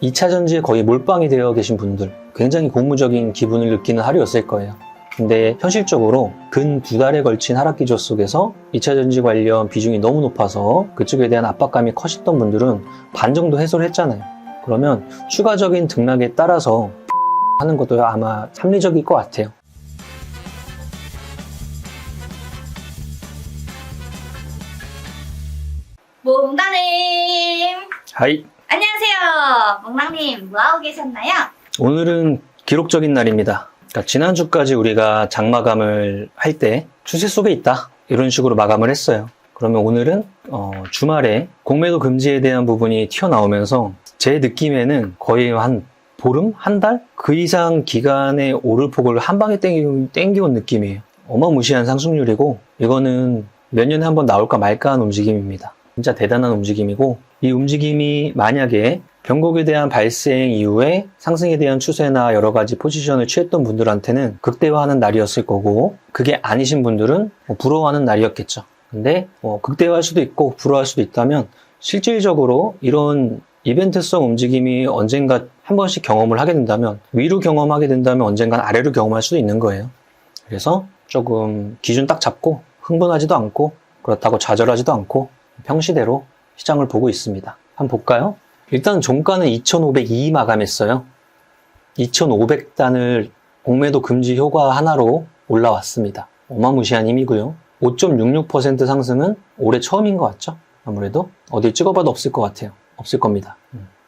2차 전지에 거의 몰빵이 되어 계신 분들, 굉장히 고무적인 기분을 느끼는 하루였을 거예요. 근데 현실적으로 근 2달에 걸친 하락 기조 속에서 2차 전지 관련 비중이 너무 높아서 그쪽에 대한 압박감이 커졌던 분들은 반 정도 해소를 했잖아요. 그러면 추가적인 등락에 따라서 하는 것도 아마 합리적일 것 같아요. 몽당님! 하이! 안녕하세요. 몽당님, 뭐하고 계셨나요? 오늘은 기록적인 날입니다. 그러니까 지난주까지 우리가 장마감을 할 때 추세 속에 있다, 이런 식으로 마감을 했어요. 그러면 오늘은 주말에 공매도 금지에 대한 부분이 튀어나오면서 제 느낌에는 거의 한 보름? 한 달? 그 이상 기간의 오를폭을 한 방에 땡겨온 느낌이에요. 어마무시한 상승률이고, 이거는 몇 년에 한 번 나올까 말까 한 움직임입니다. 진짜 대단한 움직임이고, 이 움직임이 만약에 변곡에 대한 발생 이후에 상승에 대한 추세나 여러 가지 포지션을 취했던 분들한테는 극대화하는 날이었을 거고, 그게 아니신 분들은 부러워하는 날이었겠죠. 근데 극대화할 수도 있고 부러워할 수도 있다면, 실질적으로 이런 이벤트성 움직임이 언젠가 한 번씩 경험을 하게 된다면, 위로 경험하게 된다면 언젠간 아래로 경험할 수도 있는 거예요. 그래서 조금 기준 딱 잡고 흥분하지도 않고 그렇다고 좌절하지도 않고 평시대로 시장을 보고 있습니다. 한번 볼까요? 일단 종가는 2502 마감했어요. 2500단을 공매도 금지 효과 하나로 올라왔습니다. 어마무시한 힘이고요. 5.66% 상승은 올해 처음인 것 같죠? 아무래도 어딜 찍어봐도 없을 것 같아요. 없을 겁니다.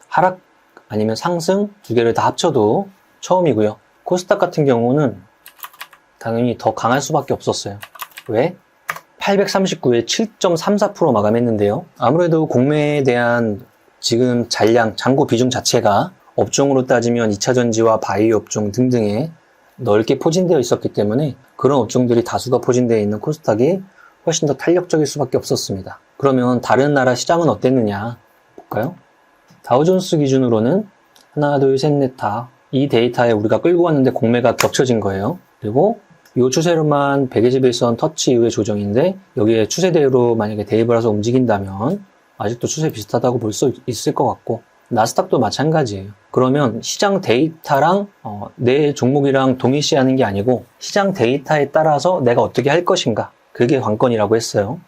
하락 아니면 상승 두 개를 다 합쳐도 처음이고요. 코스닥 같은 경우는 당연히 더 강할 수밖에 없었어요. 왜? 839에 7.34% 마감했는데요. 아무래도 공매에 대한 지금 잔량, 잔고 비중 자체가 업종으로 따지면 2차 전지와 바이오 업종 등등에 넓게 포진되어 있었기 때문에 그런 업종들이 다수가 포진되어 있는 코스닥이 훨씬 더 탄력적일 수밖에 없었습니다. 그러면 다른 나라 시장은 어땠느냐 볼까요? 다우존스 기준으로는 하나, 둘, 셋, 넷 다 이 데이터에 우리가 끌고 왔는데 공매가 겹쳐진 거예요. 그리고 이 추세로만 121선 터치 이후의 조정인데, 여기에 추세대로 만약에 대입을 해서 움직인다면 아직도 추세 비슷하다고 볼 수 있을 것 같고, 나스닥도 마찬가지예요. 그러면 시장 데이터랑 내 종목이랑 동일시하는 게 아니고 시장 데이터에 따라서 내가 어떻게 할 것인가, 그게 관건이라고 했어요.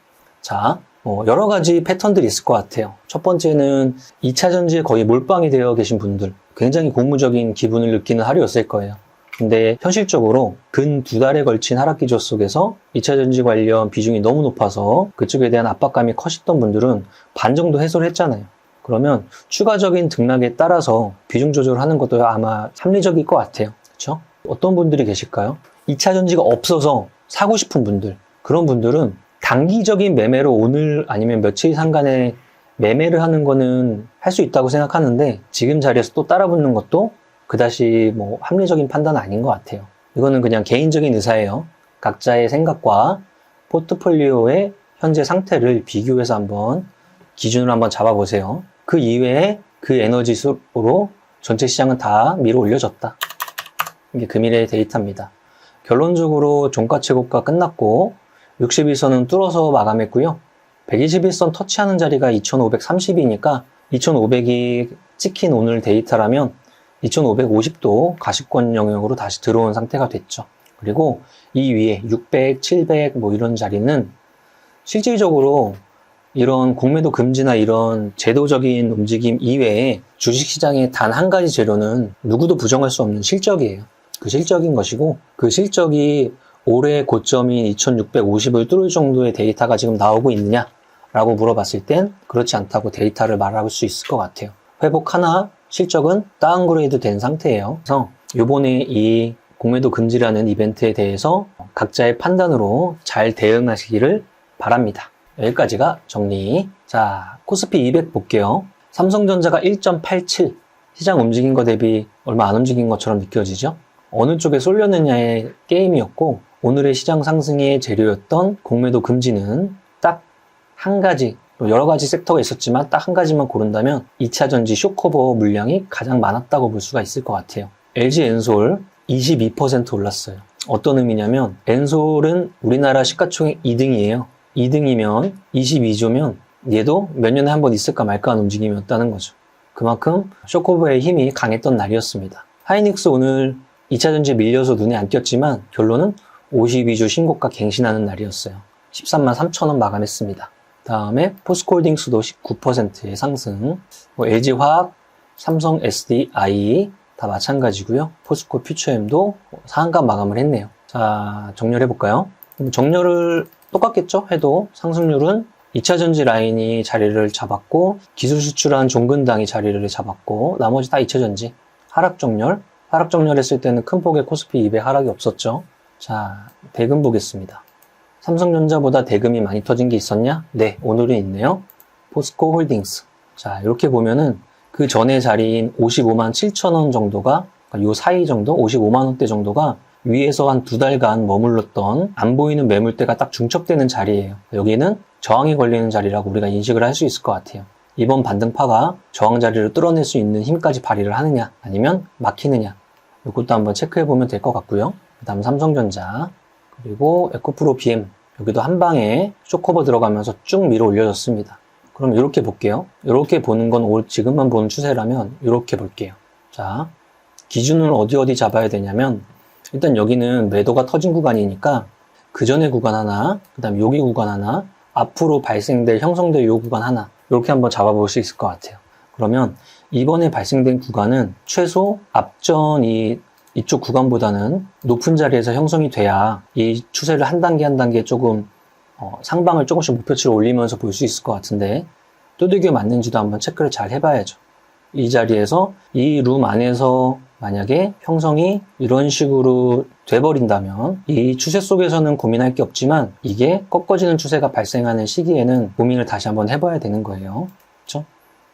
자, 여러 가지 패턴들이 있을 것 같아요. 첫 번째는 2차 전지에 거의 몰빵이 되어 계신 분들, 굉장히 고무적인 기분을 느끼는 하루였을 거예요. 근데 현실적으로 근 2달에 걸친 하락 기조 속에서 2차 전지 관련 비중이 너무 높아서 그쪽에 대한 압박감이 커졌던 분들은 반 정도 해소를 했잖아요. 그러면 추가적인 등락에 따라서 비중 조절을 하는 것도 아마 합리적일 것 같아요. 그렇죠? 어떤 분들이 계실까요? 2차 전지가 없어서 사고 싶은 분들, 그런 분들은 단기적인 매매로 오늘 아니면 며칠 상간에 매매를 하는 거는 할 수 있다고 생각하는데, 지금 자리에서 또 따라붙는 것도 그다지 합리적인 판단은 아닌 것 같아요. 이거는 그냥 개인적인 의사예요. 각자의 생각과 포트폴리오의 현재 상태를 비교해서 한번 기준을 한번 잡아보세요. 그 이외에 그 에너지수로 전체 시장은 다 밀어 올려졌다. 이게 금일의 데이터입니다. 결론적으로 종가 최고가 끝났고 61선은 뚫어서 마감했고요. 121선 터치하는 자리가 2530이니까 2500이 찍힌 오늘 데이터라면 2550도 가시권 영역으로 다시 들어온 상태가 됐죠. 그리고 이 위에 600, 700 이런 자리는 실질적으로 이런 공매도 금지나 이런 제도적인 움직임 이외에 주식시장의 단 한 가지 재료는 누구도 부정할 수 없는 실적이에요. 그 실적인 것이고, 그 실적이 올해 고점인 2650을 뚫을 정도의 데이터가 지금 나오고 있느냐라고 물어봤을 땐 그렇지 않다고 데이터를 말할 수 있을 것 같아요. 회복하나 실적은 다운그레이드 된 상태예요. 그래서 이번에 이 공매도 금지라는 이벤트에 대해서 각자의 판단으로 잘 대응하시기를 바랍니다. 여기까지가 정리. 자, 코스피 200 볼게요. 삼성전자가 1.87, 시장 움직인 거 대비 얼마 안 움직인 것처럼 느껴지죠? 어느 쪽에 쏠렸느냐의 게임이었고, 오늘의 시장 상승의 재료였던 공매도 금지는 딱 한 가지, 여러 가지 섹터가 있었지만 딱 한 가지만 고른다면 2차 전지 쇼커버 물량이 가장 많았다고 볼 수가 있을 것 같아요. LG 엔솔 22% 올랐어요. 어떤 의미냐면 엔솔은 우리나라 시가총액 2등이에요. 2등이면 22조면 얘도 몇 년에 한 번 있을까 말까 하는 움직임이었다는 거죠. 그만큼 쇼코버의 힘이 강했던 날이었습니다. 하이닉스 오늘 2차전지에 밀려서 눈에 안 띄었지만 결론은 52주 신고가 갱신하는 날이었어요. 13만 3천원 마감했습니다. 다음에 포스코홀딩스도 19%의 상승, LG화학, 삼성 SDI 다 마찬가지고요. 포스코 퓨처엠도 상한가 마감을 했네요. 자, 정렬해볼까요? 정렬을 똑같겠죠? 해도 상승률은 2차전지 라인이 자리를 잡았고 기술 수출한 종근당이 자리를 잡았고 나머지 다 2차전지. 하락 정렬했을 때는 큰 폭의 코스피 200 하락이 없었죠. 자, 대금 보겠습니다. 삼성전자보다 대금이 많이 터진 게 있었냐? 네, 오늘은 있네요. 포스코 홀딩스. 자, 이렇게 보면은 그 전의 자리인 55만 7천 원 정도가, 그러니까 요 사이 정도, 55만 원대 정도가 위에서 한 2달간 머물렀던 안 보이는 매물대가 딱 중첩되는 자리예요. 여기는 저항이 걸리는 자리라고 우리가 인식을 할 수 있을 것 같아요. 이번 반등파가 저항 자리를 뚫어낼 수 있는 힘까지 발휘를 하느냐, 아니면 막히느냐. 이것도 한번 체크해 보면 될 것 같고요. 그 다음 삼성전자, 그리고 에코프로 BM. 여기도 한 방에 쇼커버 들어가면서 쭉 밀어 올려졌습니다. 그럼 이렇게 볼게요. 이렇게 보는 건 지금만 보는 추세라면 이렇게 볼게요. 자, 기준을 어디 잡아야 되냐면 일단 여기는 매도가 터진 구간이니까 그 전의 구간 하나, 그 다음 여기 구간 하나, 앞으로 형성될 요 구간 하나 이렇게 한번 잡아볼 수 있을 것 같아요. 그러면 이번에 발생된 구간은 최소 앞전 이쪽 구간보다는 높은 자리에서 형성이 돼야 이 추세를 한 단계 조금 상방을 조금씩 목표치로 올리면서 볼 수 있을 것 같은데 두들겨 맞는지도 한번 체크를 잘 해봐야죠. 이 자리에서 이 룸 안에서 만약에 형성이 이런 식으로 돼버린다면 이 추세 속에서는 고민할 게 없지만 이게 꺾어지는 추세가 발생하는 시기에는 고민을 다시 한번 해봐야 되는 거예요. 그렇죠?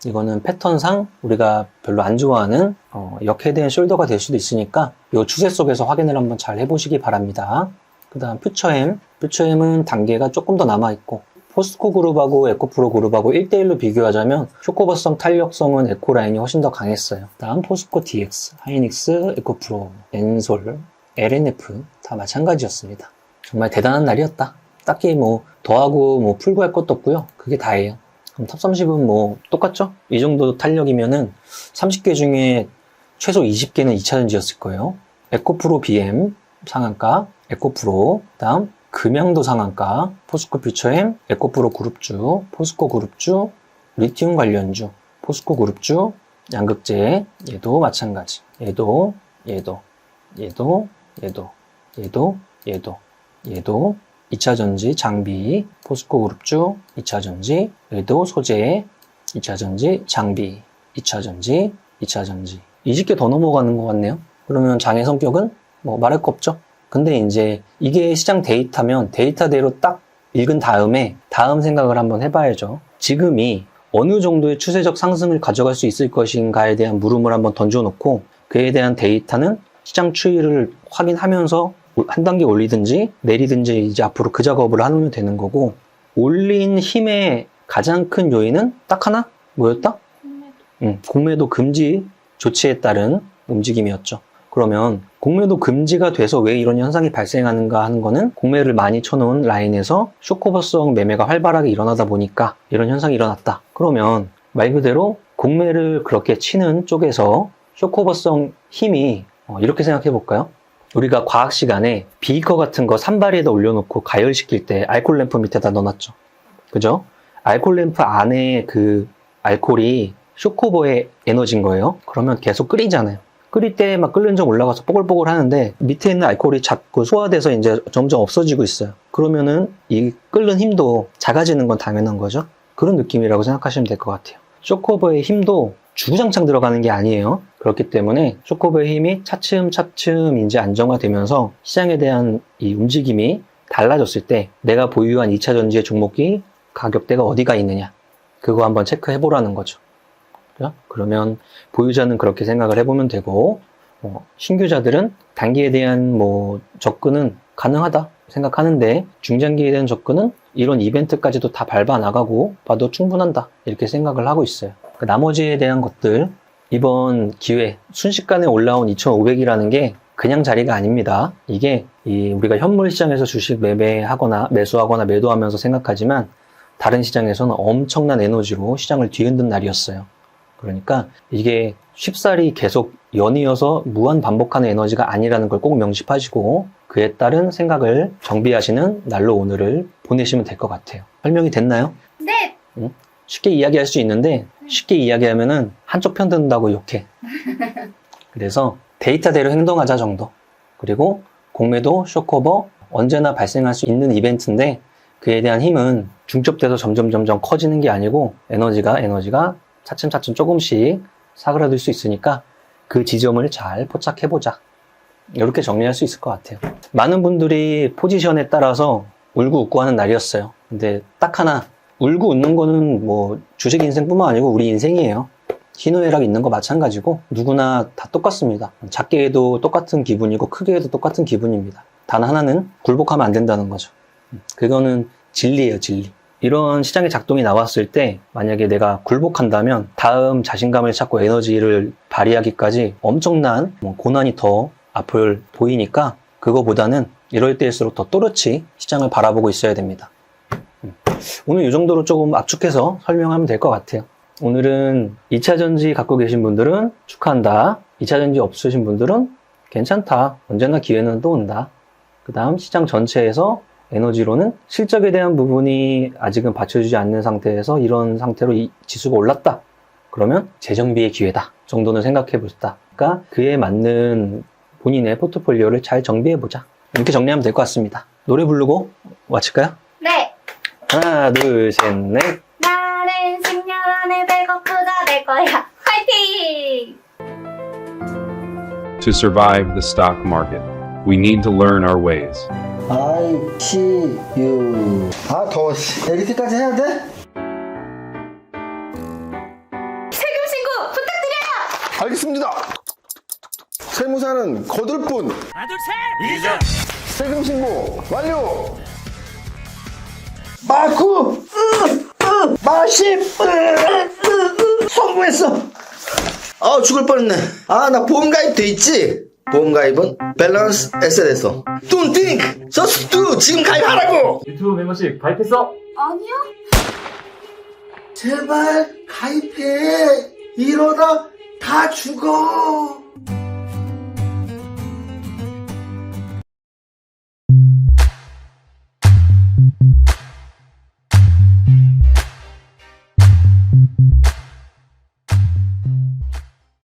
이거는 패턴상 우리가 별로 안 좋아하는 역헤드앤 숄더가 될 수도 있으니까 이 추세 속에서 확인을 한번 잘 해보시기 바랍니다. 그 다음 퓨처엠은 단계가 조금 더 남아있고 포스코 그룹하고 에코프로 그룹하고 1대1로 비교하자면 쇼커버성 탄력성은 에코라인이 훨씬 더 강했어요. 다음 포스코 DX, 하이닉스, 에코프로, 엔솔, LNF 다 마찬가지였습니다. 정말 대단한 날이었다. 딱히 더하고 풀고 할 것도 없고요. 그게 다예요. 그럼 탑30은 똑같죠? 이 정도 탄력이면은 30개 중에 최소 20개는 2차전지였을 거예요. 에코프로 BM 상한가, 에코프로, 다음 금양도 상한가, 포스코 퓨처엠, 에코프로 그룹주, 포스코 그룹주, 리튬 관련주, 포스코 그룹주, 양극재, 얘도 마찬가지. 얘도 2차전지 장비, 포스코 그룹주, 2차전지, 얘도 소재, 2차전지 장비, 2차전지. 20개 더 넘어가는 것 같네요. 그러면 장의 성격은 말할 거 없죠? 근데 이제 이게 시장 데이터면 데이터대로 딱 읽은 다음에 다음 생각을 한번 해봐야죠. 지금이 어느 정도의 추세적 상승을 가져갈 수 있을 것인가에 대한 물음을 한번 던져놓고 그에 대한 데이터는 시장 추이를 확인하면서 한 단계 올리든지 내리든지 이제 앞으로 그 작업을 하면 되는 거고 올린 힘의 가장 큰 요인은 딱 하나? 뭐였다? 공매도 금지 조치에 따른 움직임이었죠. 그러면 공매도 금지가 돼서 왜 이런 현상이 발생하는가 하는 거는 공매를 많이 쳐놓은 라인에서 쇼커버성 매매가 활발하게 일어나다 보니까 이런 현상이 일어났다. 그러면 말 그대로 공매를 그렇게 치는 쪽에서 쇼커버성 힘이 이렇게 생각해 볼까요? 우리가 과학 시간에 비커 같은 거 산발에다 올려놓고 가열시킬 때 알콜 램프 밑에다 넣어놨죠. 그죠? 알콜 램프 안에 그 알콜이 쇼커버의 에너지인 거예요. 그러면 계속 끓이잖아요. 끓일 때 막 끓는 점 올라가서 뽀글뽀글 하는데 밑에 있는 알코올이 자꾸 소화돼서 이제 점점 없어지고 있어요. 그러면은 이 끓는 힘도 작아지는 건 당연한 거죠. 그런 느낌이라고 생각하시면 될 것 같아요. 쇼커버의 힘도 주구장창 들어가는 게 아니에요. 그렇기 때문에 쇼커버의 힘이 차츰 이제 안정화되면서 시장에 대한 이 움직임이 달라졌을 때 내가 보유한 2차전지의 종목이 가격대가 어디가 있느냐 그거 한번 체크해 보라는 거죠. 그러면 보유자는 그렇게 생각을 해보면 되고 신규자들은 단기에 대한 접근은 가능하다 생각하는데 중장기에 대한 접근은 이런 이벤트까지도 다 밟아 나가고 봐도 충분한다 이렇게 생각을 하고 있어요. 나머지에 대한 것들 이번 기회 순식간에 올라온 2,500이라는 게 그냥 자리가 아닙니다. 이게 우리가 현물 시장에서 주식 매매하거나 매수하거나 매도하면서 생각하지만 다른 시장에서는 엄청난 에너지로 시장을 뒤흔든 날이었어요. 그러니까 이게 쉽사리 계속 연이어서 무한 반복하는 에너지가 아니라는 걸 꼭 명심하시고 그에 따른 생각을 정비하시는 날로 오늘을 보내시면 될 것 같아요. 설명이 됐나요? 네. 쉽게 이야기할 수 있는데 쉽게 이야기하면은 한쪽 편 든다고 욕해. 그래서 데이터대로 행동하자 정도. 그리고 공매도, 쇼커버 언제나 발생할 수 있는 이벤트인데 그에 대한 힘은 중첩돼서 점점 커지는 게 아니고 에너지가 차츰 조금씩 사그라들 수 있으니까 그 지점을 잘 포착해보자. 이렇게 정리할 수 있을 것 같아요. 많은 분들이 포지션에 따라서 울고 웃고 하는 날이었어요. 근데 딱 하나, 울고 웃는 거는 뭐 주식 인생뿐만 아니고 우리 인생이에요. 희노애락 있는 거 마찬가지고 누구나 다 똑같습니다. 작게 해도 똑같은 기분이고 크게 해도 똑같은 기분입니다. 단 하나는 굴복하면 안 된다는 거죠. 그거는 진리예요, 진리. 이런 시장의 작동이 나왔을 때 만약에 내가 굴복한다면 다음 자신감을 찾고 에너지를 발휘하기까지 엄청난 고난이 더 앞을 보이니까 그거보다는 이럴 때일수록 더 또렷이 시장을 바라보고 있어야 됩니다. 오늘 이 정도로 조금 압축해서 설명하면 될 것 같아요. 오늘은 2차전지 갖고 계신 분들은 축하한다. 2차전지 없으신 분들은 괜찮다. 언제나 기회는 또 온다. 그 다음 시장 전체에서 에너지로는 실적에 대한 부분이 아직은 받쳐주지 않는 상태에서 이런 상태로 이 지수가 올랐다. 그러면 재정비의 기회다. 정도는 생각해 보시다. 그러니까 그에 맞는 본인의 포트폴리오를 잘 정비해보자. 이렇게 정리하면 될 것 같습니다. 노래 부르고 마칠까요? 네. 하나, 둘, 셋, 넷. 나는 10년 안에 100억 부자 될 거야. 화이팅! To survive the stock market, we need to learn our ways. I see you. 아, 더워. 이렇게까지 해야 돼? 세금 신고 부탁드려요! 알겠습니다. 세무사는 거들 뿐. 세금 신고 완료. 마구 마십 성공했어. 아, 죽을 뻔했네. 아, 나 보험 가입 돼 있지? 보험 가입은 밸런스 에셋에서. Don't think, just do. 지금 가입하라고. 유튜브 멤버십 가입했어? 아니요? 제발 가입해. 이러다 다 죽어.